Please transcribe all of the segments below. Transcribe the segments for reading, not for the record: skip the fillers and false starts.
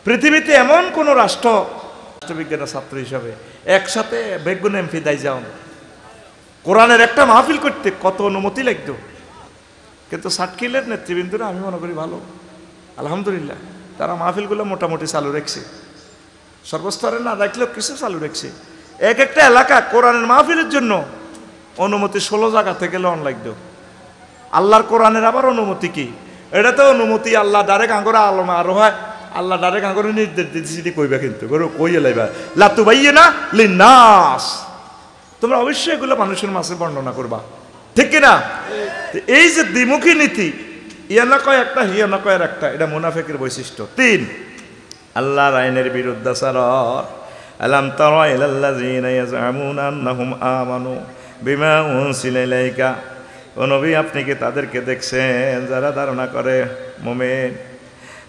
পৃথিবীতে এমন কোন রাষ্ট্রবিজ্ঞানের ছাত্র হিসাবে একসাথে বেগুন এমপি দায় যাও কোরআনের একটা মাহফিল করতে কত অনুমতি লাগতো, কিন্তু সাতক্ষীরের নেতৃবৃন্দরা আমি মনে করি ভালো, আলহামদুলিল্লাহ তারা মাহফিলগুলো মোটামুটি চালু রাখছে, সর্বস্তরে না রাখলেও কিছু চালু রাখছে। এক একটা এলাকা কোরআনের মাহফিলের জন্য অনুমতি 16 জায়গা থেকে লন লাগতো। আল্লাহর কোরআনের আবার অনুমতি কি? এটা তো অনুমতি আল্লাহ ডাইরেক্ট আঙ্গরে আলমা আরো হয়, আল্লাহ ডাইরেক্ট আঙ্গরে নির্দেশ দিতে কইবা, কিন্তু কইয়ে লাইবা লাতু বাইয়ে না লিনাস, তোমরা অবশ্যই এগুলো মানুষের মাঝে বর্ণনা করবা, ঠিক কিনা? এই যে দ্বিমুখী নীতি, ইয়া না কয় একটা হিয়া না কয় একটা, এটা মুনাফিকের বৈশিষ্ট্য। 3, আল্লাহর আইনের বিরুদ্ধাচারণ। আলাম তারা ইলাল্লাযীনা ইয়াজআমুনা আন্নাহুম আমানু বিমা উনজিলা ইলাইকা, ও নবী আপনি কি তাদেরকে দেখছেন যারা ধারণা করে মুমিন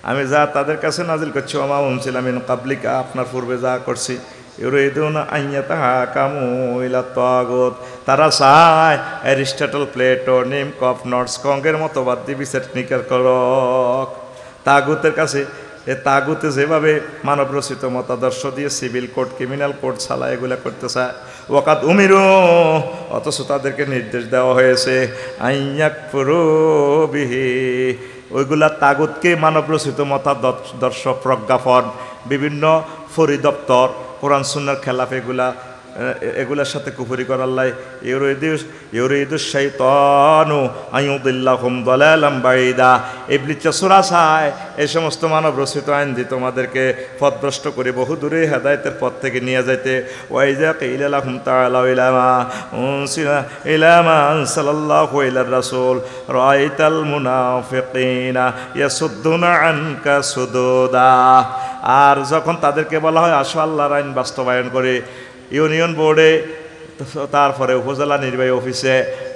আমি যা তাদের কাছে নাজিল করছি ওমা উনজিলা মিন ক্বাবলিকা, আপনার পূর্বে যা করছি, ইউরিদুনা আন ইয়াতাহাকামু ইলা তাগুত, তারা চায় অ্যারিস্টটল, প্লেটো, নিমকফ, নর্সকঙ্গের মতবাদী বিচার নিকার করক তাগুতের কাছে। এ তাগুতে যেভাবে মানব রচিত মতাদর্শ দিয়ে সিভিল কোড, ক্রিমিনাল কোড ছাড়া এগুলা করতে চায়, ওয়াকাত উমিরু, অথচ তাদেরকে নির্দেশ দেওয়া হয়েছে আইয়াকফুরু বিহি, ওইগুলা তাগুতকে মানব রচিত মতাদর্শ, প্রজ্ঞাপন, বিভিন্ন পরিদপ্তর, কোরআন সুন্নাহর খেলাফ এগুলার সাথে কুফরি করাল্লাই। ইউরিদুশ শাইতানু আইয়ুদিল্লাহুম দালালাম বাঈদা, ইবলিস সূরা চায় এই সমস্ত মানব রচিত আইন দিয়ে তোমাদেরকে পথভ্রষ্ট করে বহু দূরে হেদায়েতের পথ থেকে নিয়ে যাইতে। ওয়াইজা কিলা লাহুম তাআলাউ ইলা মা আনসালাল্লাহু ইলার রাসূল রাআইতাল মুনাফিকিনা ইয়াসুদ্দুনা আনকা সুদুদা, আর যখন তাদেরকে বলা হয় আসো আল্লাহর আইন বাস্তবায়ন করে, ইউনিয়ন বোর্ডে, তারপরে উপজেলা নির্বাহী অফিসে,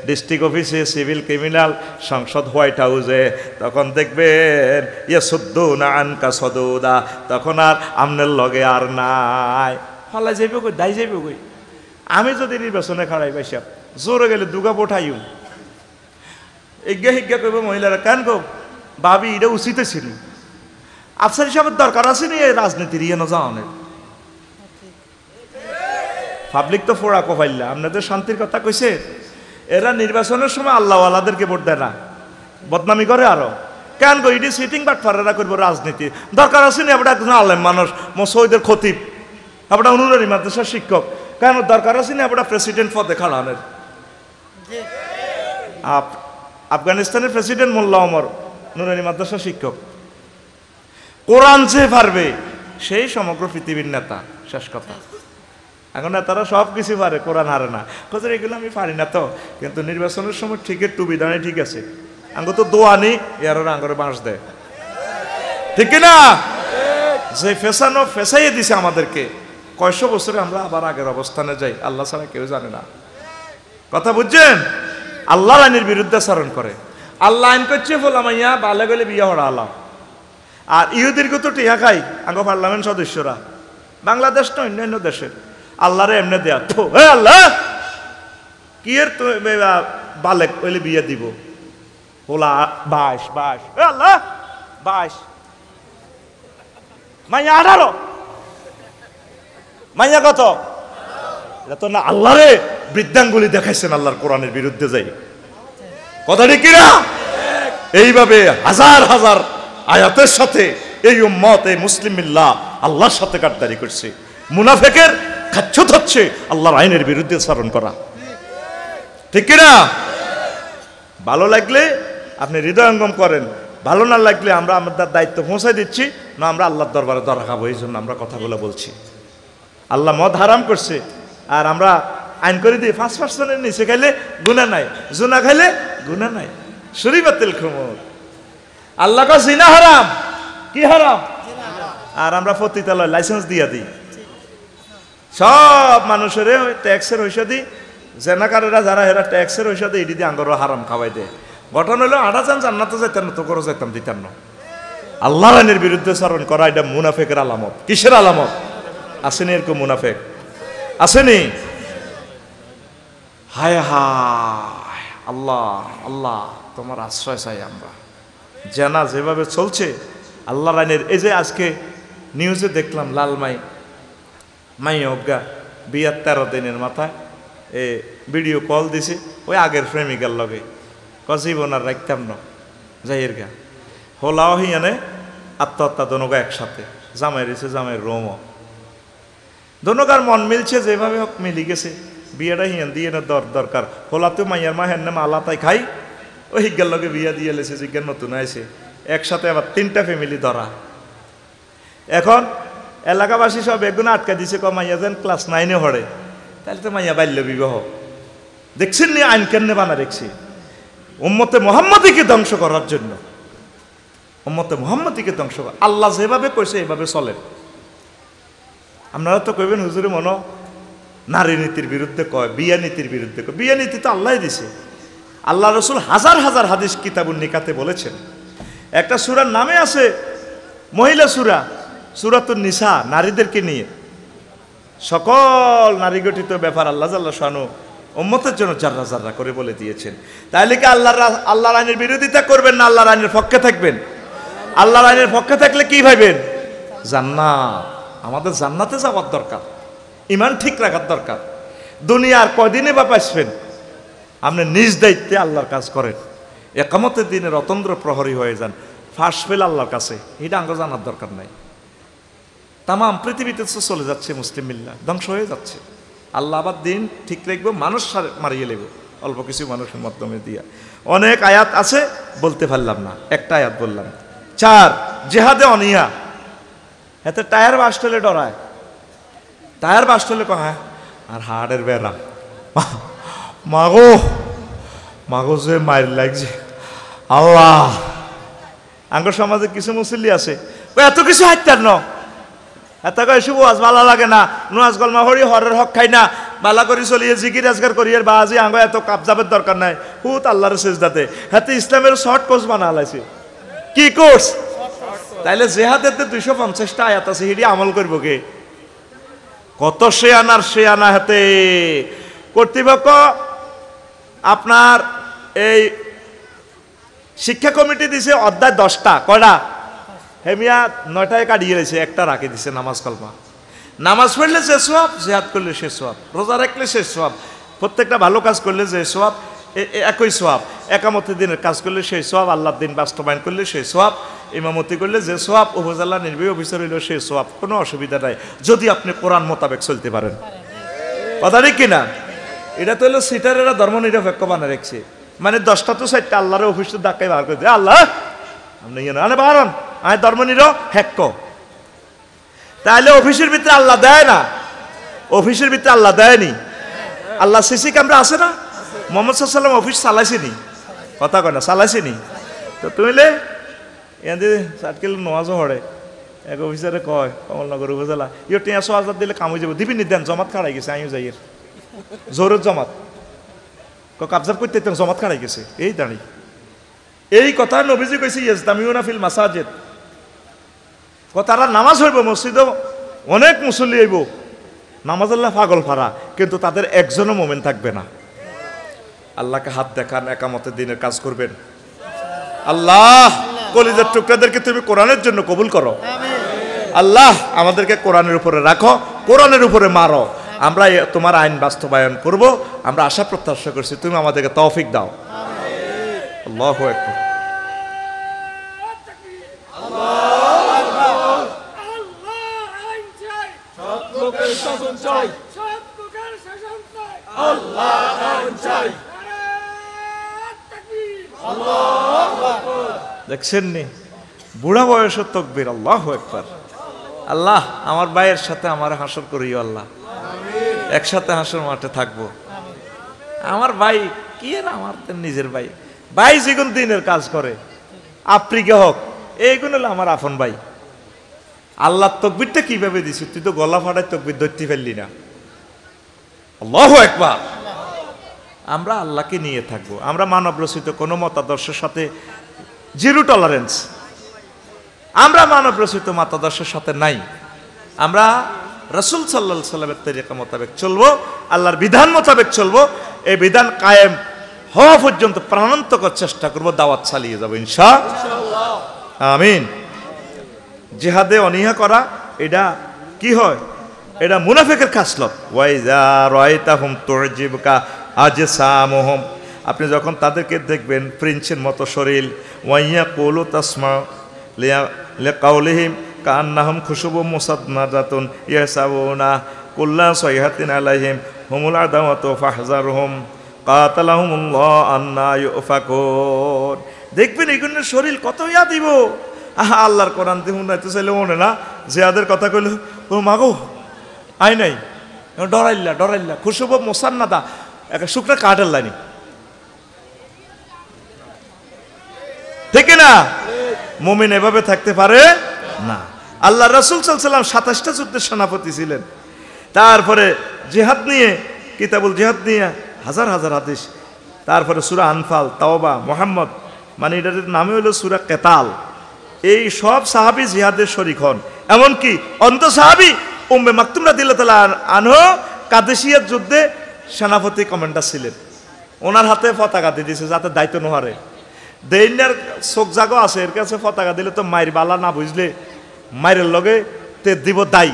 ডিস্ট্রিক্ট অফিসে, সিভিল ক্রিমিনাল, সংসদ, হোয়াইট হাউসে, তখন দেখবেন ইয়াসুদ্দুনা আনকা সুদুদা, তখন আর আমনের লগে আর নাই, ফলাই যাইব কই, দাই যাইব কই। আমি যদি নির্বাচনে খাড়াই পাইসাব জোরে গেলে দুগা বোঠাইও ইজ্ঞা হিজ্ঞা করবো মহিলারা, কেন গো ভাবি এটা উচিত ছিল, আফসার হিসাবের দরকার আছে নি এই রাজনীতির ইয়ে না যাওয়ানের, পাবলিক তো ফোড়া কফাইল্লা, আপনাদের শান্তির কথা কইছে। এরা নির্বাচনের সময় আল্লাহওয়ালাদেরকে ভোট দেয় না, বদনামি করে আরো, কেন গো ইডি সিটিং বাট ফারেরা করবো রাজনীতি, দরকার আছে নি আপনার একজন আলেম মানুষ, মসজিদের খতিব, আপনার অনুরারী মাদ্রাসার শিক্ষক, কেন দরকার আছে নি আপনার প্রেসিডেন্ট পদে খাড়ানের? আফগানিস্তানের প্রেসিডেন্ট মোল্লা ওমর নুরানি মাদ্রাসার শিক্ষক, কোরআন যে পারবে সেই সমগ্র পৃথিবীর নেতা, শেষ কথা। এখন নেতারা সব কিছু পারে, কোরআন হারে না, কোথায় এগুলো আমি পারি না তো, কিন্তু নির্বাচনের সময় ঠিকই টুবি দাঁড়িয়ে ঠিক আছে, আঙ্গ তো দোয়া নি এর আঙ্গরে বাঁশ দেয়, ঠিক না? যে ফেসানো ফেসাইয়ে দিছে আমাদেরকে, কয়শো বছরে আমরা আবার আগের অবস্থানে যাই, আল্লাহ ছাড়া কেউ জানে না, কথা বুঝছেন? আল্লাহর আইনের বিরুদ্ধে আচরণ করে, আল্লাহ আইন করছে ফলামাইয়া বালে গেলে বিয়া হরা আলাম, আর ইহুদির তো টিহা খাই আঙ্গ পার্লামেন্ট সদস্যরা, বাংলাদেশ না অন্যান্য দেশের, আল্লাহরে এমনি দেয়া তো আল্লাহ কি এর বালেক ওইলে বিয়ে দিব, হোলা 22 আল্লাহ 22 মাইয়া 18, মাইয়া কত? এটা তো না আল্লাহরে বৃদ্ধাঙ্গুলি দেখাইছেন আল্লাহর কোরআনের বিরুদ্ধে যাই, কথা ঠিক কিনা? এইভাবে হাজার হাজার আয়াতের সাথে এই উম্মত, এই মুসলিম মিল্লাহ আল্লাহর সাথে গাদ্দারি করছে। মুনাফিকের খাচ্ছত হচ্ছে আল্লাহর আইনের বিরুদ্ধে আচরণ করা, ঠিক কিনা? ভালো লাগলে আপনি হৃদয়ঙ্গম করেন, ভালো না লাগলে আমরা আমাদের দায়িত্ব পৌঁছাই দিচ্ছি না, আমরা আল্লাহর দরবারে ধরা খাবো, এই জন্য আমরা কথাগুলো বলছি। আল্লাহ মদ হারাম করছে আর আমরা আইন করে দিই 5% নিচে খাইলে গুনাহ নাই, জুনা খাইলে গুনাহ নাই, শরীয়তুল খুমুর। আল্লাহ কা জিনা হারাম, কি হারাম? আর আমরা পতিতালয় লাইসেন্স দিয়ে দিই, সব মানুষের ট্যাক্সের হইসা দিই, জেনাকারেরা যারা এরা ট্যাক্সের হইসা দিই, এটি দিয়ে আঙ্গরও হারাম খাওয়াই দেয়। ঘটনা হলো 8 জন জান্নাতে যাইতেন না, তো করে যাইতাম দিতেন না। আল্লাহর আইনের বিরুদ্ধে চারণ করা এটা মুনাফেকের আলামত। কিসের আলামত? আসেনি এরকম মুনাফেক? আসেনি? হায় হায় আল্লাহ, আল্লাহ তোমার আশ্রয় চাই আমরা। জেনা যেভাবে চলছে, আল্লাহর আইনের এই যে আজকে নিউজে দেখলাম লালমাই মাই অজ্ঞা বিয়ার 13 দিনের মাথায় ভিডিও কল দিছে ওই আগের প্রেমিকার লগে জীবন আর রাখতাম না যাইয়ের গা হোলাও হিয়ানে আত্মহত্যা দনগা একসাথে জামাই রয়েছে জামাই রোম দনগার মন মিলছে যেভাবে হোক মিলি গেছে বিয়েটা হিয়ান দিয়ে না দরকার হোলাতেও মাইয়ার মা হেন আল্লাহ তাই খাই ওই হিজ্ঞার লগে বিয়া দিয়ে লেছে জিজ্ঞার নতুন আইছে একসাথে আবার 3টা ফ্যামিলি ধরা এখন এলাকাবাসী সব একগুণ আটকা দিছে মাইয়া যেন ক্লাস 9-এ পড়ে তাহলে তো মাইয়া বাল্য বিবাহ দেখছেন নি আইন কেন বানা দেখছি উম্মতে মুহাম্মাদীকে ধ্বংস করার জন্য উম্মতে মুহাম্মাদীকে ধ্বংস করা আল্লাহ যেভাবে কইছে এভাবে চলে আপনারা তো কইবেন হুজুরে মনো নারী নীতির বিরুদ্ধে কয় বিয়া নীতির বিরুদ্ধে কয় বিয়া নীতি তো আল্লাহই দিছে আল্লাহ রসুল হাজার হাজার হাদিস কিতাবুন নিকাতে বলেছেন একটা সূরার নামে আছে মহিলা সূরা সূরাতুন নিসা নারীদেরকে নিয়ে সকল নারী গঠিত ব্যাপার আল্লাহ জাল্লা শানু উম্মতের জন্য জাররা জাররা করে বলে দিয়েছেন তাহলে কি আল্লাহর আইনের বিরোধিতা করবেন না আল্লাহর আইনের পক্ষে থাকবেন আল্লাহর আইনের পক্ষে থাকলে কি ভাবেন জান্নাত আমাদের জান্নাতে যাওয়ার দরকার ঈমান ঠিক রাখার দরকার দুনিয়ার কয়দিনে বা পাইবেন আপনি নিজ দায়িত্বে আল্লাহর কাজ করেন একামতের দিনের অতন্দ্র প্রহরী হয়ে যান ফাঁস ফেল আল্লাহর কাছে এটা আঙ্গ জানার দরকার নাই তাম পৃথিবীতে তো চলে যাচ্ছে মুসলিম মিল্লাহ ধ্বংস হয়ে যাচ্ছে আল্লাহ আবার দিন ঠিক রাখবো মানুষ মারিয়ে নেব অল্প কিছু মানুষের মাধ্যমে দিয়া অনেক আয়াত আছে বলতে পারলাম না একটা আয়াত বললাম 4 জিহাদে অনিয়া এতে টায়ার বাস্টলে ডরায় টায়ার বাস্টলে কয় আর হাড়ের বেড়া মাগো মাগো যে মায়ের লাগছে আল্লাহ আঙ্গ সমাজে কিছু মুসল্লি আছে এত কিছু হাইতার ন এত কয় শুভ আজ ভালো লাগে না নুয়াজ গলমা হরি হরের হক খাই না বালা করি চলিয়ে জিকির আজগার করিয়ে বাজি আঙ্গ এত কাবজাবের দরকার নাই হুত আল্লাহর সেজদাতে হাতে ইসলামের শর্ট কোর্স বানা লাইছে কি কোর্স তাইলে জেহাদেতে 250টা আয়াত আছে হিডি আমল করব কে কত সে আনা হাতে কর্তৃপক্ষ আপনার এই শিক্ষা কমিটি দিছে অধ্যায় 10টা কয়টা হেমিয়া 9টায় কাটিয়ে রয়েছে একটা রাখে দিছে নামাজ কলমা নামাজ পড়লে যে সওয়াব জিহাদ করলে সে সওয়াব রোজা রাখলে সে সওয়াব প্রত্যেকটা ভালো কাজ করলে যে সওয়াব একই সওয়াব একামতের দিনের কাজ করলে সেই সওয়াব আল্লাহর দিন বাস্তবায়ন করলে সেই সওয়াব ইমামতি করলে যে সওয়াব উপজেলা নির্বাহী অফিসার হইল সেই সওয়াব কোনো অসুবিধা নাই যদি আপনি কোরআন মোতাবেক চলতে পারেন কথা ঠিক কিনা এটা তো হলো সিটারেরা ধর্মনিরপেক্ষ বানা রাখছে মানে 10টা তো 4টা আল্লাহর অফিস তো ধাক্কায় বার করে দেয় আল্লাহ আপনি আনে বারণ আমি ধর্মনিরপেক্ষ তাহলে অফিসের ভিতরে আল্লাহ দেয় না অফিসের ভিতরে আল্লাহ দেয়নি আল্লাহ সিসি ক্যামেরা আছে না মোহাম্মদ সাল্লাম অফিস চালাইছেনি কথা কয় না চালাইছেনি তো তুইলে এনে 7 কিলো নওয়াজও হড়ে এক অফিসারে কয় কমলনগর উপজেলা ইয়ে 300,000 দিলে কাম হয়ে যাব দিবি নি দেন জমাত খাড়াই গেছে আমিও যাই জোরের জমাত কাবজাব করতে জমাত খাড়াই গেছে এই দাঁড়ি এই কথা নবীজি কইছে ইজতামিউনা ফিল মাসাজিদ তারা নামাজ হইব মসজিদে অনেক মুসল্লি হইব নামাজ আল্লাহ পাগল ফারা কিন্তু তাদের একজনও মোমেন থাকবে না আল্লাহকে হাত দেখান একামতের দিনের কাজ করবেন আল্লাহ কলিজার টুকরাদেরকে তুমি কোরআনের জন্য কবুল করো আল্লাহ আমাদেরকে কোরআনের উপরে রাখো কোরআনের উপরে মারো আমরা তোমার আইন বাস্তবায়ন করব আমরা আশা প্রত্যাশা করছি তুমি আমাদেরকে তৌফিক দাও আল্লাহু আকবার দেখছেন নি বুড়া বয়সের তাকবীর আল্লাহু আকবার আল্লাহ আমার ভাইয়ের সাথে আমার হাসর করিও আল্লাহ একসাথে হাসর মাঠে থাকবো আমার ভাই কি আর আমার নিজের ভাই ভাই যেগুন দিনের কাজ করে আফ্রিকা হোক এইগুলো হলো আমার আপন ভাই আল্লাহ তাকবীরটা কিভাবে দিছি তুই তো গলা ফাটায় তাকবীর ধরতে ফেললি না আল্লাহু আকবার আমরা আল্লাহকে নিয়ে থাকবো আমরা মানব রচিত কোনো মতাদর্শের সাথে জিরো টলারেন্স আমরা মানব রচিত মতাদর্শের সাথে নাই আমরা রাসূল সাল্লাল্লাহু আলাইহি সাল্লামের তরিকা মোতাবেক চলবো আল্লাহর বিধান মোতাবেক চলবো এই বিধান কায়েম হওয়া পর্যন্ত প্রাণান্তকর চেষ্টা করবো দাওয়াত চালিয়ে যাবো ইনশাআল্লাহ আমিন জিহাদে অনীহা করা এটা কি হয়? এটা মুনাফিকের খাসলত। ওয়াইজা রাআইতাহুম তু'জিবুকা আজসামুহুম, আপনি যখন তাদেরকে দেখবেন প্রিন্সের মতো শরীর, ওয়াইয়াকুলু তাসমাউ লিকাউলিহিম কান্নাহুম খুশুবুম মুসাদনাদাতুন ইয়াসাবুনা কুল্লা সাইহাতিন আলাইহিম হুমুল আদাওয়াতু ফাহজারহুম কাতালাহুমুল্লাহ আন্না ইউফাকুন। দেখবেন এগুলোর শরীর কত ইয়া দিব। আল্লাহর কোরআন দিয়ে শুনাইতে চাইলে মনে না জিহাদের কথা কইল, ও মাগো আই নাই, ডরাইল্লা খুশুব মোসান্নাদা, একটা শুকনা কাঠের লাইনি, ঠিক না? মুমিন এভাবে থাকতে পারে না। আল্লাহ রাসূল সাল্লাল্লাহু আলাইহি ওয়াসাল্লাম 27টা যুদ্ধের সেনাপতি ছিলেন। তারপরে জিহাদ নিয়ে, কিতাবুল জিহাদ নিয়ে হাজার হাজার হাদিস। তারপরে সূরা আনফাল, তাওবা, মুহাম্মদ, মানে এটার নামে হলো সূরা কেতাল। এই সব সাহাবী জিহাদের শরীক হন। এমনকি অন্ত সাহাবী উম্মে মাকতুম রাদিয়াল্লাহু তাআলা আনহু কাদেসিয়ার যুদ্ধে সেনাপতি কমান্ডার ছিলেন। ওনার হাতে পতাকা দিয়ে দিয়েছে যাতে দায়িত্ব নোহারে। দেইনার চোখ জাগো আছে, এর কাছে পতাকা দিলে তো মায়ের বালা না বুঝলে মায়ের লগে তে দিব দায়ী।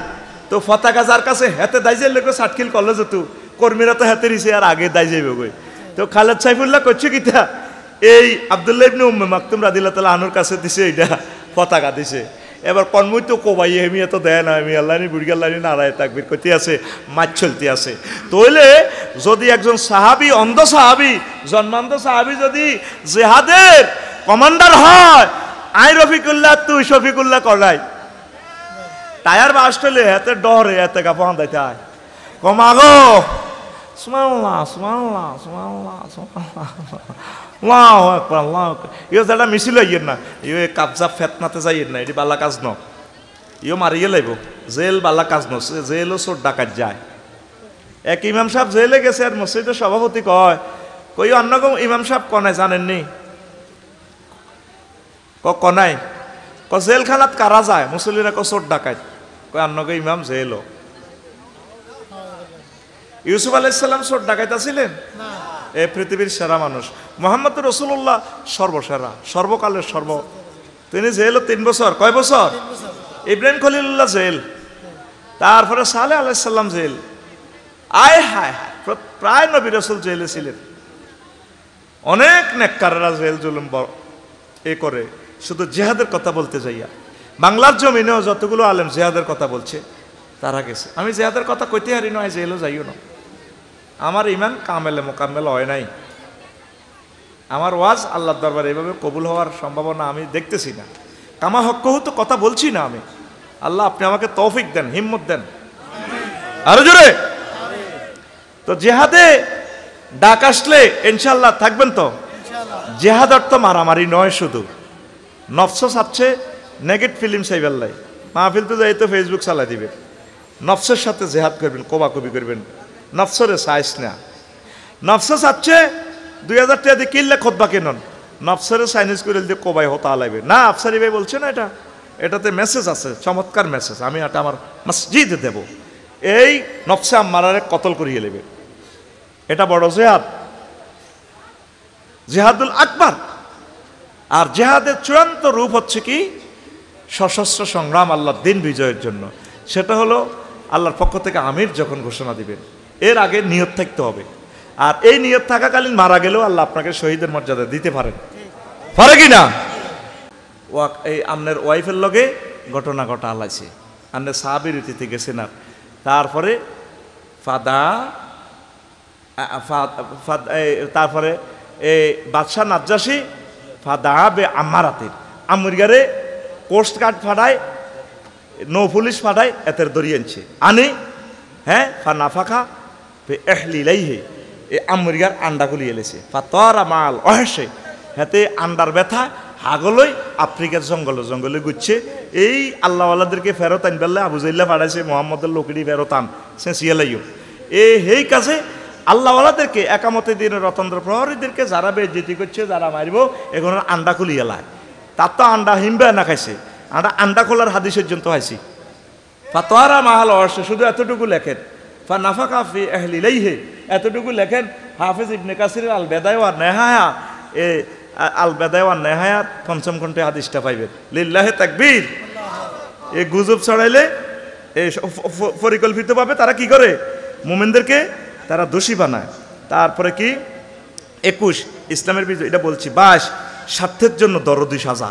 তো পতাকা যার কাছে হাতে দায় যে লোক সাটকিল করলে যেত, কর্মীরা তো হাতে দিছে আর আগে দায় যাইবে গই। তো খালেদ সাইফুল্লাহ করছে কিতা, এই আব্দুল্লাহ ইবনে উম্মে মাকতুম রাদিয়াল্লাহু তাআলা আনহুর কাছে দিছে, এইটা পতাকা দিছে। এবার কনমই তো কোবাই হেমিয়া তো দেয় না, আমি আল্লাহনি বুড়িগাল্লানি নারায় তাকবীর করতে আছে, মাছ চলতে আছে। তাহলে যদি একজন সাহাবী, অন্ধ সাহাবী, জন্মান্ধ সাহাবী যদি জিহাদের কমান্ডার হয়, আই রফিকুল্লাহ তুই শফিকুল্লাহ করাই টায়ার বাসলে এতে ডরে এতে গাফান দিতে হয় কমাগো সুবহানাল্লাহ সুবহানাল্লাহ সুবহানাল্লাহ সুবহানাল্লাহ আল্লাহু আকবার আল্লাহু আকবার। ইও যেটা মিছিল হইয়েন না, ইও কাবজা ফেতনাতে যাইয়েন না, এটি বালা কাজ ন, ইও মারিয়ে লাইব। জেল বালা কাজ ন, জেলও চোর ডাকাত যায়। এক ইমাম সাহেব জেলে গেছে আর মসজিদের সভাপতি কয়, কই অন্য ইমাম সাহেব কনায় জানেননি? কনাই জেলখানাত কারা যায়? মুসল্লিরা চোর ডাকাত। কয় অন্যকে ইমাম জেল। ইউসুফ আলাইহিস সালাম চোর ডাকাইতা ছিলেন? এ পৃথিবীর সেরা মানুষ। মুহাম্মদ রাসূলুল্লাহ সর্বসেরা, সর্বকালের সর্ব। তিনি জেল 3 বছর। কয় বছর? ইব্রাহিম খলিলুল্লাহ জেল, তারপরে সালেহ আলাইহিস সালাম জেল। আয় হায় হায়, প্রায় নবী রাসূল জেলে ছিলেন। অনেক নেককাররা জেল জুলুম এ করে শুধু জিহাদের কথা বলতে যাইয়া। বাংলার জমিনেও যতগুলো আলেম জিহাদের কথা বলছে তারা গেছে। আমি জিহাদের কথা কইতে হারি নয়, জেলও যাইও না। আমার ইমান কামেলে মোকাম্মেল হয় নাই। আমার ওয়াজ আল্লাহর দরবারে এভাবে কবুল হওয়ার সম্ভাবনা আমি দেখতেছি না। কামা হক্কহু তো কথা বলছি না আমি। আল্লাহ আপনি আমাকে তৌফিক দেন, হিম্মত দেন, আরো জোরে। তো জিহাদে ডাক আসলে ইনশাআল্লাহ থাকবেন তো। জিহাদ অর্থ মারামারি নয় শুধু। নফস চাচ্ছে নেগেটিভ ফিল্ম চাইবেল্লাই, মাহফিল তো যাই তো ফেসবুক চালাই দিবে। নফসের সাথে জিহাদ করবেন, কোবাকবি করবেন। নফসরে চাইস না। নফস চাচ্ছে 2000 টাকা দিয়ে কিনলে খোদবা কেনন, নফসরে চাইনিজ করে দিয়ে কোবাই হতা লাগবে না। আফসারি ভাই বলছে না, এটাতে মেসেজ আছে, চমৎকার মেসেজ, আমি এটা আমার মসজিদে দেব। এই নফসে আম্মারারে কতল করিয়ে নেবে। এটা বড় জিহাদ, জিহাদুল আকবার। আর জিহাদের চূড়ান্ত রূপ হচ্ছে কি? সশস্ত্র সংগ্রাম আল্লাহর দিন বিজয়ের জন্য। সেটা হলো আল্লাহর পক্ষ থেকে আমির যখন ঘোষণা দিবেন, এর আগে নিয়ত থাকতে হবে। আর এই নিয়ত থাকাকালীন মারা গেলেও আল্লাহ আপনাকে শহীদের মর্যাদা দিতে পারেন, পারে কি না? এই আমনের ওয়াইফের লগে ঘটনা ঘটা আলাইছে, আমনের সাহাবীর রীতিতে গেছেন। আর তারপরে তারপরে এই বাদশাহ নাজ্জাসী ফাদা বে আম্মারাতের আমরিগারে কোস্ট গার্ড ফাটায়, নৌ পুলিশ ফাটায়, এতের দড়িয়ে আনছে আনে। হ্যাঁ, ফা নাফাখা এহলিলাইহে, এ আমরিগার আন্ডাগুলি এলেছে। ফা তরা মাল অহেসে, হাতে আন্ডার ব্যথা হাগলই আফ্রিকার জঙ্গলে জঙ্গলে ঘুরছে। এই আল্লাহওয়ালাদেরকে ফেরত আন বেললে আবু জাইল্লা ফাটাইছে, মোহাম্মদের লোকেরই ফেরত আন সে সিয়ালাইও। এই কাজে আল্লাহওয়ালাদেরকে একামতে দিনের রতন্দ্র প্রহরীদেরকে যারা বেজ্জতি করছে, যারা মারিব, এখন আন্ডা খুলি এলায়। তার তো আন্ডা হিমবে না খাইছে, আন্ডা খোলার হাদিসের জন্য হাইছি। ফাতোয়ারা মাহাল অর্শে শুধু এতটুকু লেখেন, ফা নাফাকা ফি আহলিলাইহি, এতটুকু লেখেন। হাফেজ ইবনে কাসির আল বেদায় ওয়া নেহায়া, এ আল বেদায় ওয়া নেহায়াত পঞ্চম খণ্ডে হাদিসটা পাইবেন। লিল্লাহি তাকবীর। এই গুজব ছড়াইলে এই পরিকল্পিতভাবে তারা কি করে মুমিনদেরকে তারা দোষী বানায়। তারপরে কি 21 ইসলামের বিজয়, এটা বলছি 22 স্বার্থের জন্য দরদি সাজা,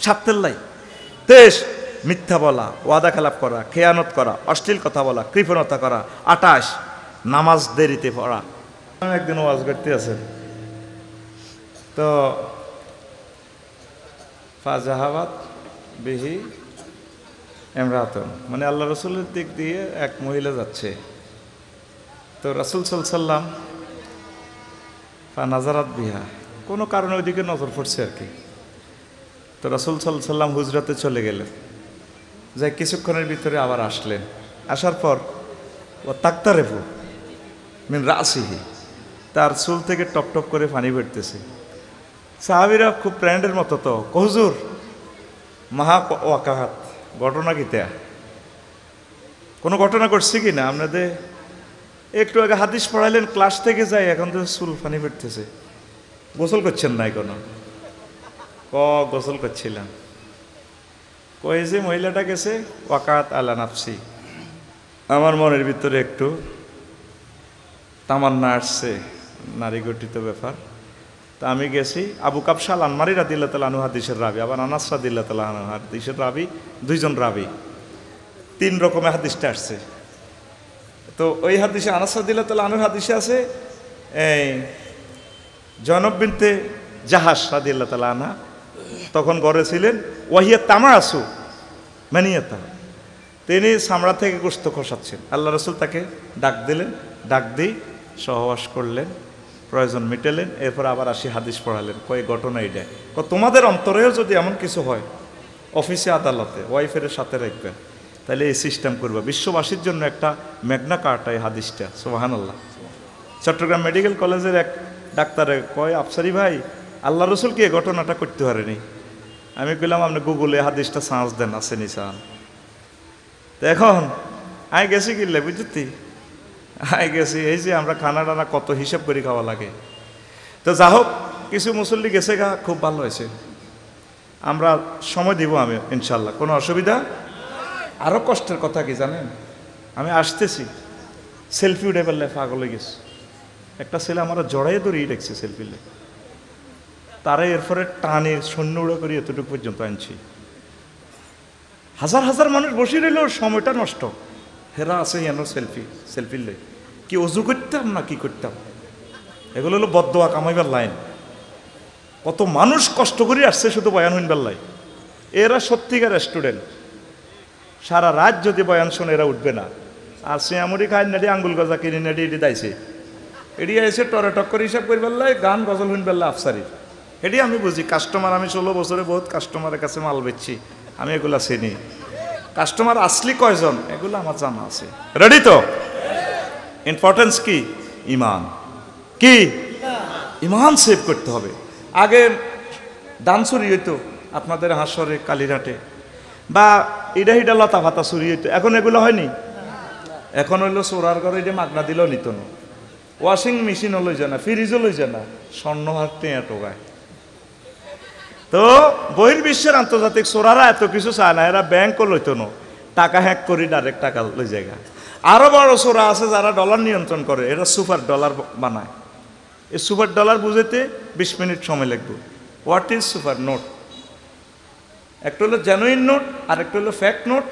স্বার্থের লাই। 23 মিথ্যা বলা, ওয়াদা খেলাপ করা, খেয়ানত করা, অশ্লীল কথা বলা, কৃপণতা করা। 28 নামাজ দেরিতে পড়া। একদিন ওয়াজ করতে আছেন তো ফাজাহাবাদ বিহি এমরাতন, মানে আল্লাহ রসুলের দিক দিয়ে এক মহিলা যাচ্ছে, তো রাসূল সাল্লাল্লাহু নাজারাত বিহা, কোনো কারণে ওইদিকে নজর পড়ছে আর কি। তো রাসূল সাল্লাল্লাহু হুজরাতে চলে গেলেন, যাই কিছুক্ষণের ভিতরে আবার আসলেন। আসার পর ও তাক্তারেফু মিন রাসিহি, তার চুল থেকে টপ টপ করে পানি বেরতেছে। সাহাবীরা খুব প্র্যান্ডের মতো, তো হুজুর মাহা ওয়াকাহাত, ঘটনা কিতা, কোনো ঘটনা করছে কি না? আপনাদের একটু আগে হাদিস পড়াইলেন, ক্লাস থেকে যাই, এখন তো চুল পানি বেরতেছে, গোসল করছেন নাই? কোনো গোসল করছিলাম। কয়ে যে মহিলাটা গেছে ওয়াকাত আলা নাফসি, আমার মনের ভিতরে একটু তামান্না আসছে, নারী গঠিত ব্যাপার। তা আমি গেছি, আবু কাবশা আল আনমারি রাদিয়াল্লাহু তাআলা আনহু হাদিসের রাবি, আবার আনাস রাদিয়াল্লাহু তাআলা আনহু হাদিসের রাবি, দুইজন রাবি, 3 রকমের হাদিসটা আসছে। তো ওই হাদিসে আনাস রাদিয়াল্লাহু তাআলা আনহু হাদিসে আছে এই জয়নব বিনতে জাহাশ রাদিয়াল্লাহু তাআলা আনহা তখন ঘরে ছিলেন, ওয়াহিয়া তামাসু মানিয়াতা, তিনি চামড়া থেকে গোশত খসাচ্ছেন। আল্লাহ রাসূল তাকে ডাক দিলেন, ডাক দিয়ে সহবাস করলেন, প্রয়োজন মিটালেন, এরপর আবার আসি হাদিস পড়ালেন। কয় ঘটনা এটা, তোমাদের অন্তরেও যদি এমন কিছু হয় অফিসে আদালতে ওয়াইফের সাথে রাখবেন, তাহলে এই সিস্টেম করবে। বিশ্ববাসীর জন্য একটা ম্যাগনা কার্টা এই হাদিসটা, সুবহানাল্লাহ। চট্টগ্রাম মেডিকেল কলেজের এক ডাক্তারে কয়, আফসারি ভাই আল্লাহ রসুল কি এই ঘটনাটা করতে পারেনি? আমি কইলাম আপনি গুগলে হাদিসটা সার্চ দেন, আছে নিসান। তো এখন আই গেছি কিনলে বুঝতি, আই গেছি এই যে আমরা খানা টানা কত হিসাব করে খাওয়া লাগে। তো যা হোক, কিছু মুসল্লি গেছে গা, খুব ভালো হয়েছে, আমরা সময় দিব আমি ইনশাল্লাহ, কোনো অসুবিধা। আরও কষ্টের কথা কি জানেন, আমি আসতেছি সেলফি উঠে ফেললে পাগল হয়ে গেছে। একটা ছেলে আমার জড়াইয়ে দড়িয়ে রেখেছে সেলফিলে, তারে এরপরে টানে সৈন্য উড়ো করে এতটুকু পর্যন্ত আনছি। হাজার হাজার মানুষ বসে রইল, সময়টা নষ্ট। হেরা আছে যেন সেলফি লে কি অজু করতাম না কি করতাম, এগুলো হলো বদদোয়া কামাইবার লাইন। কত মানুষ কষ্ট করে আসছে শুধু বয়ান হইনবার লাই, এরা সত্যিকার স্টুডেন্ট। সারা রাত যদি বয়ান শোনে এরা উঠবে না। আর সিয়ামুড়ি খাই নাডি, আঙ্গুল গজা কিনে নাডি, এটি দাইছে, এটি এসে টক করে হিসাব করবার লাই, গান গজল হইনবার লাই আফসারি। এটি আমি বুঝি। কাস্টমার, আমি 16 বছরে বহুত কাস্টমারের কাছে মাল বেচছি, আমি এগুলা চিনি। কাস্টমার আসলি কয়জন এগুলো আমার জানা আছে। রেডি তো? ইম্পর্টেন্স কি? ইমান। কি? ইমান সেভ করতে হবে। আগে দান চুরি হইতো আপনাদের হাসরে কালীঘাটে, বা ইডা হিডা লতা ফাতা চুরি হইতো, এখন এগুলো হয়নি। এখন হইলো চোরার ঘরে এটা মাগনা দিলেও নিত না, ওয়াশিং মেশিনও লই যায় না, ফ্রিজও লই যায় না, স্বর্ণ হাত টেঁয়া টোকায়। তো বহির্বিশ্বের আন্তর্জাতিক চোরারা এত কিছু চায় না, এরা ব্যাংকও লইতো না, টাকা হ্যাক করি ডাইরেক্ট টাকা লই জায়গা। আরো বড় চোরা আছে যারা ডলার নিয়ন্ত্রণ করে, এরা সুপার ডলার বানায়। এই সুপার ডলার বুঝাইতে 20 মিনিট সময় লাগবে। What is super note? একটা হলো জেনুইন নোট, আর একটা হলো ফ্যাক নোট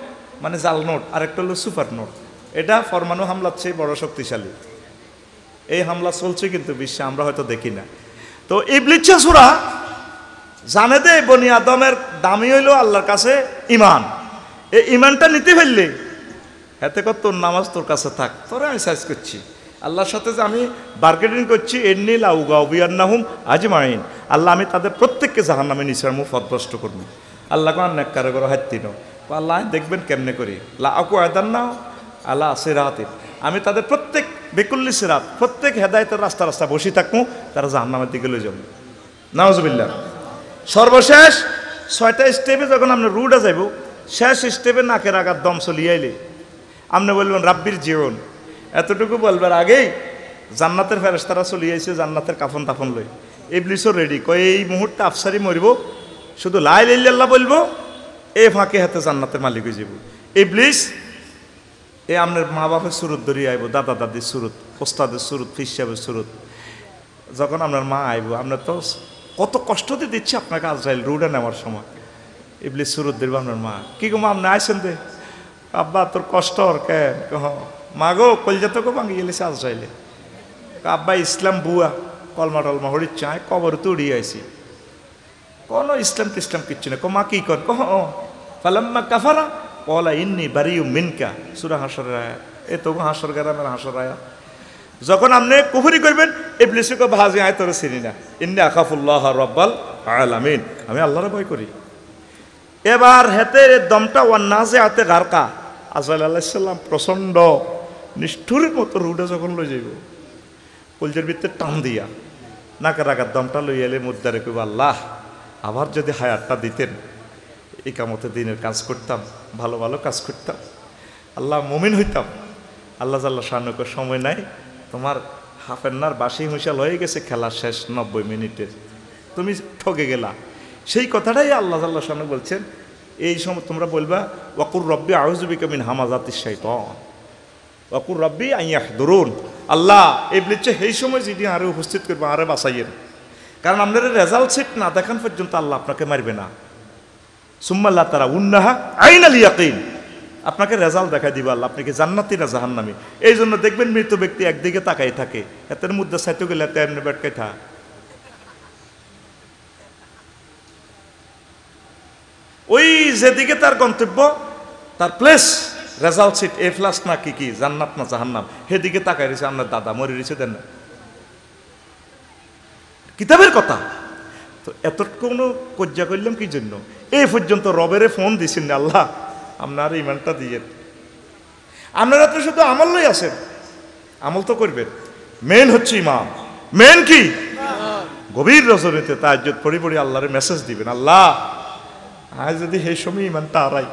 মানে জাল নোট, আর একটা হলো সুপার নোট। এটা পরমাণু হামলার চেয়ে বড় শক্তিশালী। এই হামলা চলছে কিন্তু বিশ্বে, আমরা হয়তো দেখি না। তো ইবলিস সূরা জানে দে বনি আদমের দামি হইল আল্লাহর কাছে ইমান। এই ইমানটা নিতে ফেললে হাতে কত তোর নামাজ তোর কাছে থাক, তোরা আমি সাইজ করছি আল্লাহর সাথে, যে আমি বার্গেনিং করছি, এন্নি লাউগাউবিয়ান্নাহুম আজমাইন, আল্লাহ আমি তাদের প্রত্যেককে জাহান্নামে নিঃসরমু ফদভ্রষ্ট করবো। আল্লাহ কোন নেককারে করো হাত্তিন, আল্লাহ দেখবেন কেমনে করি, লা আকু আদান্না আল্লাহ সিরাতিন, আমি তাদের প্রত্যেক বেকুল্লি সিরাত, প্রত্যেক হেদায়েতের রাস্তা রাস্তা বসে থাকবো, তারা জাহান্নামের দিকে লই যাবো। নাউজুবিল্লাহ। সর্বশেষ 6টা স্টেপে যখন আপনি রুটে যাইব, শেষ স্টেপে নাকের আগার দম চলিয়ে আইলে আপনি বলবেন রাব্বির জীবন। এতটুকু বলবার আগেই জান্নাতের ফেরেশতারা চলিয়ে আইছে জান্নাতের কাফন তাফন লই। ইবলিসও রেডি, কয় এই মুহূর্তে আফসারি মরিব, শুধু লা ইলাহা ইল্লাল্লাহ বলবো, এ ফাঁকে হাতে জান্নাতের মালিক হয়ে যাব। ইবলিস এ আপনার মা বাপের সুরত ধরিয়ে আইব, দাদা দাদির সুরত, ওস্তাদের সুরত, ফির সাহেবের সুরত। যখন আপনার মা আইব, আপনার তো কত কষ্ট দিয়ে দিচ্ছে আপনাকে আজরাইল রুডে নেওয়ার সময়। ইবলিস সুরত ধরবে আপনার মা, কি গো মা আপনি আইসেন দে, আব্বা তোর কষ্ট ওর কেন, মা গো কলজা তো গো ভাঙি গেলেছে আজরাইলে। আব্বা ইসলাম বুয়া, কলমা টলমা হরির চায়, কবর তো উড়িয়ে আইসি, কোনো ইসলাম টিসলাম কিচ্ছু না। মা কি কর, ফালাম্মা কাফারা কলা ইন্নি বারিউ মিনকা, সূরা হাশরের আয়াত। এ তো হাশর গ্রামের হাশর আয়াত। যখন আপনি কুফরি করবেন, ইবলিসকে ভাজি আয় তোরে চিনি না, ইন্নী আখাফুল্লাহ রাব্বাল আলামিন, আমি আল্লাহর ভয় করি। এবার হেতে দমটা ওয়ান্নাজে আতে গারকা, আজরাইল আলাইহিস সালাম প্রচণ্ড নিষ্ঠুরের মতো রুডে যখন লই যাইব, কলজের ভিতরে টান দিয়া নাকের আগার দমটা লই এলে মুদ্দারে কইব, আল্লাহ আবার যদি হায়াতটা দিতেন, এই কামতে দিনের কাজ করতাম, ভালো ভালো কাজ করতাম, আল্লাহ মুমিন হইতাম। আল্লাহ জাল্লা শানুকে সময় নাই, তোমার হাফেন্নার বাসি হুঁশাল হয়ে গেছে, খেলা শেষ 90 মিনিটের, তুমি ঠকে গেলা। সেই কথাটাই আল্লাহ জাল্লা শানু বলছেন, এই সময় তোমরা বলবা ওয়াকুর রব্বি আউযু বিকা মিন হামাযাতিশ শাইতান ওয়াকুর রব্বি আন ইয়াহদুরুন। আল্লাহ ইবলিসে এই সময় যদি আরে উপস্থিত করবে, আরে বাঁচাইয়েন, কারণ আপনার রেজাল্ট সিট না দেখান পর্যন্ত আল্লাহ আপনাকে মারবে না। সুম্মাল্লাহ তারা উন্নাহা আইনাল ইয়াকিন, আপনাকে রেজাল্ট দেখাই দিবা আল্লাহ, আপনি কি জান্নাতি না জাহান্নামী। এই জন্য দেখবেন মৃত ব্যক্তি একদিকে তাকাই থাকে, এতের মধ্যে সাইতে গেলে এতে এমনি বেটকাই থা। ওই যেদিকে তার গন্তব্য, তার প্লেস, রেজাল্ট সিট এ প্লাস না কি কি জান্নাত না জাহান্নাম, সেদিকে তাকাই রয়েছে আপনার দাদা মরে রয়েছে, দেন না কিতাবের কথা। তো এতটুকু কজ্জা করলাম কি জন্য? এই পর্যন্ত রবেরে ফোন দিছেন না, আল্লাহ আপনার ইমানটা দিয়ে। আপনারা তো শুধু আমল লই আছেন, আমল তো করবেন, মেন হচ্ছে ইমান। মেন কি? গভীর রজনীতে তাহাজ্জুদ পড়ি পড়ি আল্লাহরে মেসেজ দিবেন, আল্লাহ আজ যদি সেই সময় ইমানটা হারাই,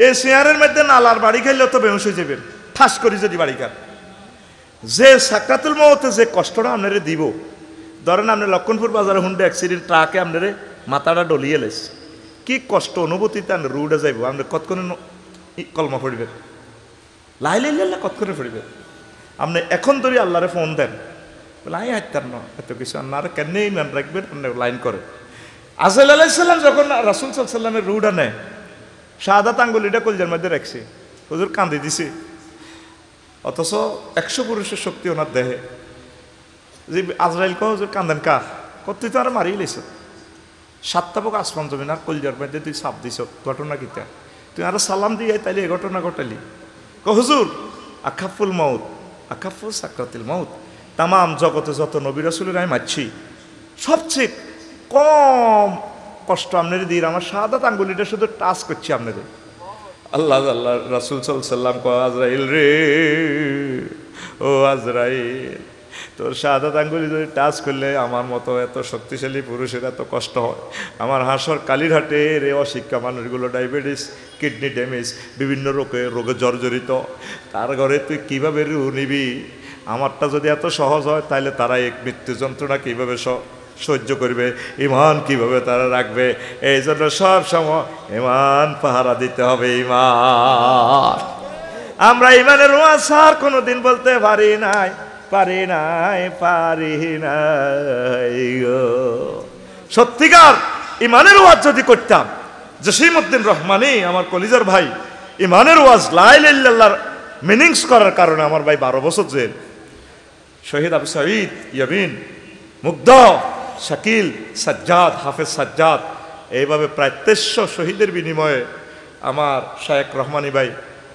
এই শেয়ারের মধ্যে নালার বাড়ি খাইলে তো বেহুশ হয়ে যাবেন, ঠাস করি যদি বাড়ি খান। যে সাকরাতুল মউতে যে কষ্টটা আপনারে দিব, ধরেন আপনি লক্ষণপুর বাজারে হুন্ডে অ্যাক্সিডেন্ট, ট্রাকে আপনারে মাথাটা ডলিয়ে লেছে, কি কষ্ট অনুভূতিতে আপনি রুডে যাইব, আপনি কতক্ষণে কলমা পড়বেন, লাইলে কতক্ষণে পড়বেন। আপনি এখন ধরে আল্লাহরে ফোন দেন, বলে আই হাঁটতার না এত কিছু, আর কেন ইমান রাখবেন, আপনি লাইন করে। আজরাইল আলাইহিস সালাম যখন রাসূল সাল্লাল্লাহু আলাইহি ওয়াসাল্লামের রুড আনে, শাহাদাত আঙ্গুলিটা কলজার মধ্যে রাখছে, হুজুর কান্দি দিছে, অথচ 100 পুরুষের শক্তি ওনার দেহে। যে আজরাইল কহ হুজুর কান্দেন কা, তুই তো আর মারিয়ে লেছ, 7টা পোক আসমান জমিন আর কলজার মধ্যে তুই চাপ দিছ, ঘটনা কিতা? তুই আরো সালাম দিয়ে তাইলে এ ঘটনা ঘটালি। হুজুর আখাফুল মাউত, আখাফুল সাকরাতুল মাউত, তামাম জগতে যত নবী রাসূলের আমি মারছি, সবচেয়ে কম কষ্ট আপনাদের দিয়ে আমার শাহাদাত আঙ্গুলিটা শুধু টাচ করছি আপনাদের। আল্লাহ আল্লাহ রাসূল সাল্লাল্লাহু আলাইহি ওয়াসাল্লাম কয়, আজরাইল রে, ও আজরাইল, তোর শাহাদাত আঙ্গুলি যদি টাচ করলে আমার মতো এত শক্তিশালী পুরুষের এত কষ্ট হয়। আমার হাসর কালীরহাটের এই অশিক্ষা মানুষগুলো ডায়াবেটিস, কিডনি ড্যামেজ, বিভিন্ন রোগে জর্জরিত, তার ঘরে তুই কীভাবে রু নিবি? আমারটা যদি এত সহজ হয়, তাহলে তারা এক মৃত্যু যন্ত্রণা কীভাবে সহ্য করবে, ইমান কিভাবে তারা রাখবে? এই জন্য সব সময় ইমান পাহারা দিতে হবে। ইমান, আমরা ইমানের ওয়াজ আর কোনোদিন বলতে পারি নাই গো। সত্যিকার ইমানের ওয়াজ যদি করতাম, জসিমউদ্দিন রহমানী আমার কলিজার ভাই, ইমানের ওয়াজ লা ইলাহা ইল্লাল্লাহর মিনিংস করার কারণে আমার ভাই 12 বছর জেল। শহীদ আবু সাঈদ ইয়ামিন, মুগ্ধ, শাকিল, সাজ্জাদ, হাফেজ সাজ্জাদ, এইভাবে প্রায় 2300 শহীদের বিনিময়ে আমার শায়েখ রহমানী ভাই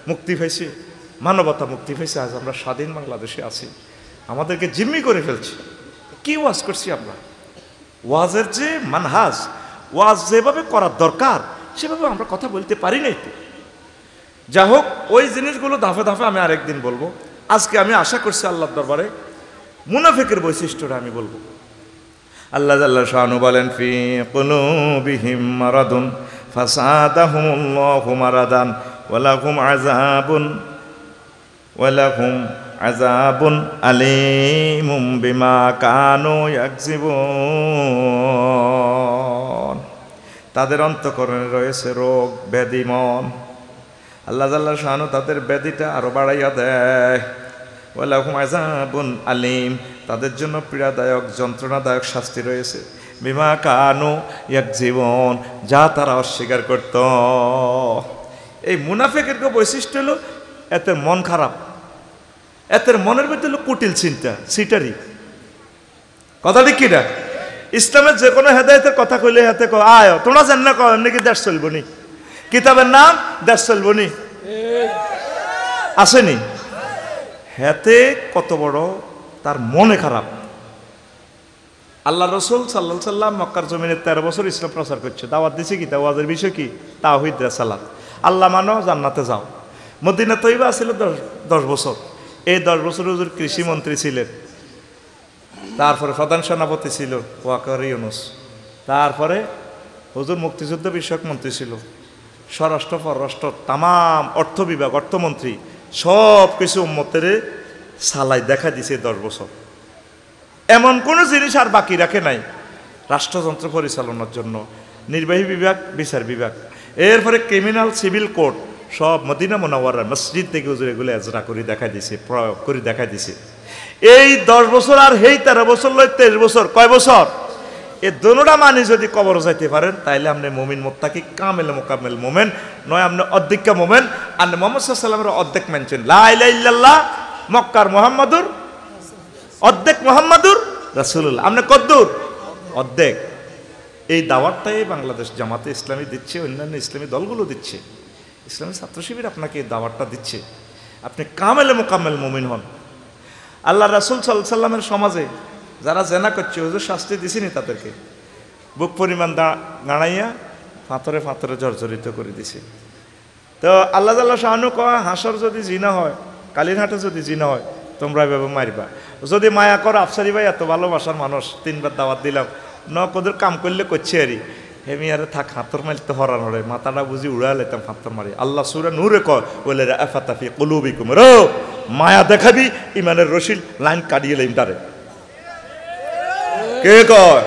মুক্তি পাইছে, মানবতা মুক্তি পাইছে। আজ আমরা স্বাধীন বাংলাদেশে আছি, আমাদেরকে জিম্মি করে ফেলছি। কি ওয়াজ করছি আমরা? ওয়াজের যে মানহাজ, ওয়াজ যেভাবে করার দরকার সেভাবে আমরা কথা বলতে পারি নাই তো। যা হোক, ওই জিনিসগুলো ধাপে ধাপে আমি আরেকদিন বলবো। আজকে আমি আশা করছি আল্লাহর দরবারে মুনাফিকের বৈশিষ্ট্যটা আমি বলবো। আল্লাহ জাল্লা শানু বলেন, ফি কুলুবিহিম মারাদুন ফাসাদাহুমুল্লাহু মারাদান ওয়ালাহুম আযাবুন আলীমুম বিমা কানু ইয়াকযিবুন। তাদের অন্তঃকরণে রয়েছে রোগ ব্যাধি মন, আল্লাহ জাল্লা শাহানু তাদের ব্যাধিটা আরো বাড়াইয়া দেয়। ওয়ালাহুম আযাবুন আলীম, তাদের জন্য পীড়াদায়ক যন্ত্রণাদায়ক শাস্তি রয়েছে। বিমা কানু ইয়াকযিবুন, যা তারা অস্বীকার করত। এই মুনাফিকের বৈশিষ্ট্য হলো এদের মন খারাপ, এদের মনের ভিতরে হলো কুটিল চিন্তা, সিটারি। কথা ঠিক কিনা? ইসলামের যে কোনো হেদায়েতের কথা কইলে হাতে কো আয় তোমরা জান না কো নাকি দেশ চলবো নি, কিতাবের নাম দেশ চলবো নি, আসেনি? হেতে কত বড় তার মনে খারাপ। আল্লাহ রসুল সাল্লাল্লাহু আলাইহি সাল্লাম মক্কার জমিনে 13 বছর ইসলাম প্রচার করছে, দাওয়াত দিছে কি? দাওয়াতের বিষয় কি? তাওহীদ রিসালাত, আল্লাহ মানো জান্নাতে যাও। মদিনা তৈবা ছিল 10 বছর। এই 10 বছর হুজুর কৃষি মন্ত্রী ছিলেন, তারপরে প্রধান সেনাপতি ছিল ওয়াকার ইউনুস, তারপরে হুজুর মুক্তিযুদ্ধ বিষয়ক মন্ত্রী ছিল, স্বরাষ্ট্র পররাষ্ট্র তামাম অর্থ বিভাগ অর্থমন্ত্রী, সব কিছু উম্মতের সালাই দেখা দিছে 10 বছর। এমন কোনো জিনিস আর বাকি রাখে নাই রাষ্ট্রযন্ত্র পরিচালনার জন্য। নির্বাহী বিভাগ, বিচার বিভাগ, এরপরে ক্রিমিনাল সিভিল কোর্ট সব মদিনা মুনাওয়ারার মসজিদ থেকে হুজুর এগুলো এজরা করে দেখা দিছে, প্রয়োগ করে দেখা দিছে। এই 10 বছর আর এই 13 বছর লয় 23 বছর, কয় বছর? এই দোনোটা মানি যদি কবর যাইতে পারেন তাইলে আপনি মুমিন মুত্তাকি কামেল মুকাম্মেল মুমিন, নয় আপনি অর্ধেক মুমিন। আর মুহাম্মদ সাল্লাল্লাহু আলাইহি ওয়াসাল্লামের অর্ধেক মানছেন, লা ইলাহা ইল্লাল্লাহ মক্কার মুহাম্মাদুর অর্ধেক, মুহাম্মাদুর রাসূলুল্লাহ আপনি কদ্দুর? অর্ধেক। এই দাওয়াতটাই বাংলাদেশ জামাতে ইসলামী দিচ্ছে, অন্যান্য ইসলামী দলগুলো দিচ্ছে, ইসলামী ছাত্র শিবির আপনাকে এই দাওয়াতটা দিচ্ছে, আপনি কামেল মুকাম্মেল মুমিন হন। আল্লাহ রাসূল সাল্লাল্লাহু আলাইহি ওয়াসাল্লামের সমাজে যারা জেনা করছে হুজুর শাস্তি দিছিনি তাদেরকে, বুক পরিমাণ দাঁড়াইয়া ফাতরে ফাতরে জর্জরিত করে দিছে। তো আল্লাহ তাআলা শাহানু কয় হাসর যদি জিনা হয়, কালীরহাটে যদি জিনা হয় তোমরা এভাবে মারবা। যদি মায়া কর আফসারি ভাই এত ভালোবাসার মানুষ, 3 বার দাওয়াত দিলাম, কদের কাম করলে করছে আরই হেমি আরে থাক হাতর মারতে হরান হরে মাথাটা বুঝি উড়া লেতাম হাতর মারি। আল্লাহ সূরা নূরে কয় বলে আফাতা ফি কুলুবিকুম, রো মায়া দেখাবি ইমানের রশিদ লাইন কাটিয়ে লাইন তারে কে কয়?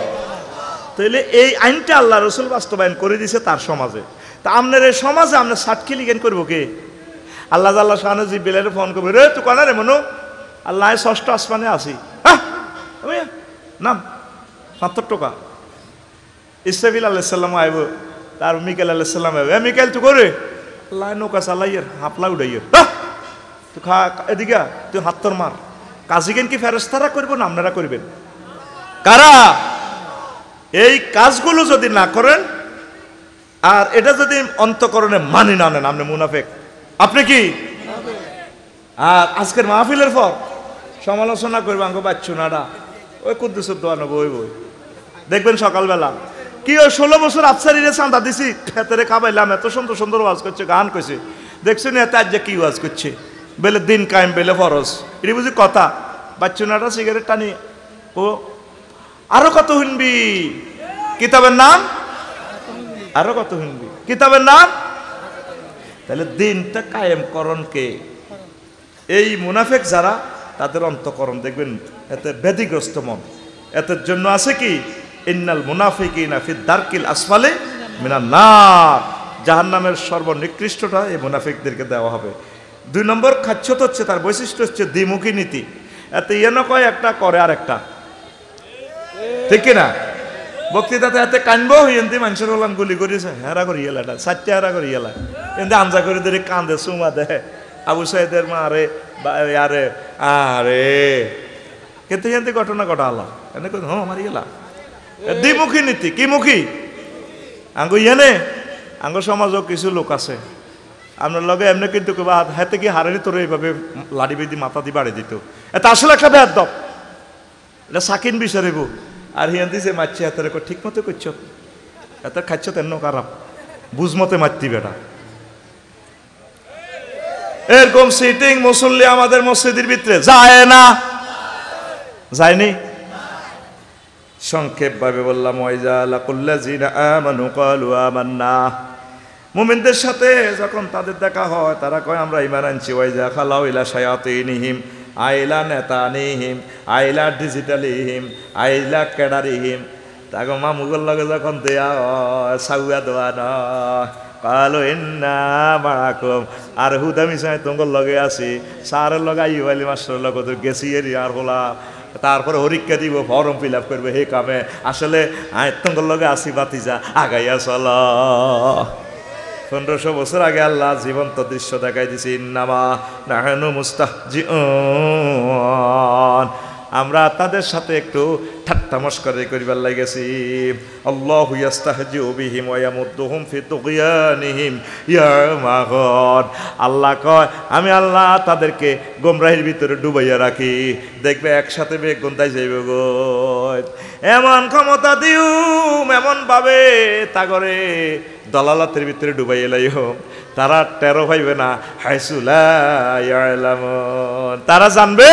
তাহলে এই আইনটা আল্লাহ রসুল বাস্তবায়ন করে দিছে তার সমাজে। তা আপনার এই সমাজে আপনার সাক্ষী লিখেন করবো কে? আল্লাহ আল্লাহ শাহানু জিব্রাইলের ফোন করবে, রে তুই কানা রে মনু, আল্লাহ 6ষ্ঠ আসমানে আসি, হ্যাঁ নাম 70 টাকা। ইসরাফিল আলাইহিস সালাম আইব, তার মিকাইল আলাইহিস সালাম আইব, মিকাইল তুই করে আল্লাহ নৌকা চালাইয়ের হাফলা উড়াইয়ের, তুই খা এদিকে তুই হাত্তর মার। কাজীগেন কি ফেরেশতারা করবো না আপনারা করবেন? কারা? এই কাজগুলো যদি না করেন আর এটা যদি অন্তঃকরণে মানি না নেন আপনি মুনাফিক। আপনি কি? আর আজকের মাহফিলের পর সমালোচনা করবে আঙ্গ বাচ্চু নাডা ওই কুদ্দুসের দোয়ানো বই বই দেখবেন সকালবেলা কি ওই 16 বছর আফসারিরে চাঁদা দিছি খেতেরে খাবাইলাম, এত সুন্দর সুন্দর ওয়াজ করছে, গান করছে, দেখছেন এত আজ যে কি ওয়াজ করছে, বেলে দিন কায়েম বেলে ফরজ, এটি বুঝি কথা। বাচ্চু নাডা সিগারেট টানি ও আরো কত শুনবি, কিতাবের নাম আরো কত শুনবি, কিতাবের নাম। তাহলে দিনটা কায়েম করণ কে? এই মুনাফিক যারা, তাদের অন্তঃকরণ দেখবেন এতে ব্যাধিগ্রস্ত মন। এদের জন্য আছে কি ইন্নাল মুনাফিকিনা ফি দারকিল আসফালি মিনান নার, জাহান্নামের সর্বনিকৃষ্টটা এই মুনাফিকদেরকে দেওয়া হবে। 2 নম্বর খাচ্ছত হচ্ছে তার বৈশিষ্ট্য হচ্ছে দ্বিমুখী নীতি। এতে ইয়েন কয় একটা করে আর একটা, ঠিক কিনা? বক্তৃতাতে এতে কানবো এনতে মানুষের হলাম গুলি করেছে হেরা করি এলাটা 4টা হেরা করি এলা এনতে আঞ্জা করে ধরে কান্দে চুমা দে আবু সাইদের মা আরে আরে আরে কিন্তু এনতে ঘটনা ঘটালা এনে কই হ্যাঁ মারি এলা। দ্বিমুখী নীতি। কি মুখী? আঙ্গু ইয়েনে আঙ্গ সমাজও কিছু লোক আছে আপনার লগে এমনি কিন্তু হাতে কি হারানি তোর এইভাবে লাড়ি বেদি মাথা দিয়ে বাড়ি দিত, এটা আসলে একটা বেয়াদব, এটা সাকিন বিচারিব। আর হিয়ান দিছে মারছে এত ঠিক মতো করছ, এত খাচ্ছ তেন খারাপ বুঝমতে মারতি বেটা। এরকম সিটিং মুসল্লি আমাদের মসজিদের ভিতরে যায় না, যায়নি। সংক্ষেপ ভাবে বললাম ওয়াইজা লাকুল্লাযিনা আমানু ক্বালু আমান্না, মুমিনদের সাথে যখন তাদের দেখা হয় তারা কয় আমরা ঈমান আনছি। ওয়াইজা খালাউ ইলা শায়াতিনিহিম আইলা নেতানিহিম আইলা ডিজিটালিহিম আইলা ক্যাডারিহিম, তাকে মামুগর লগে যখন দেয়া সাউয়া দেওয়া নয় কালো ইন্না মাআকুম আর হুদামি সাই তোমার লগে আছি স্যারের লগে আইয়ুব আলী মাস্টারের লগে তো গেছি এরি আর হলা তারপরে পরীক্ষা দিব ফর্ম ফিল আপ করবে হে কামে আসলে তোমার লগে আসি বাতিজা আগাইয়া চলো 1500 বছর আগে আল্লাহ জীবন্ত দৃশ্য দেখাই দিছি ইন্নামা নাহনু মুস্তাহজিউন আমরা তাদের সাথে একটু ঠাট্টা মশকরা করিবার লাগেছি আল্লাহু ইস্তাহজিউ বিহিম ওয়া ইয়ামুদ্দুহুম ফি তুগয়ানিহিম ইয়ামাগুন আল্লাহ কয় আমি আল্লাহ তাদেরকে গোমরাহির ভিতরে ডুবাইয়া রাখি দেখবে একসাথে বেগুন তাই যাইবে গো এমন ক্ষমতা দিউম এমন ভাবে তাগরে দলালাতের ভিতরে ডুবাইয়া লাইও তারা টেরো পাইবে না হাইসুলা ইয়ালামুন তারা জানবে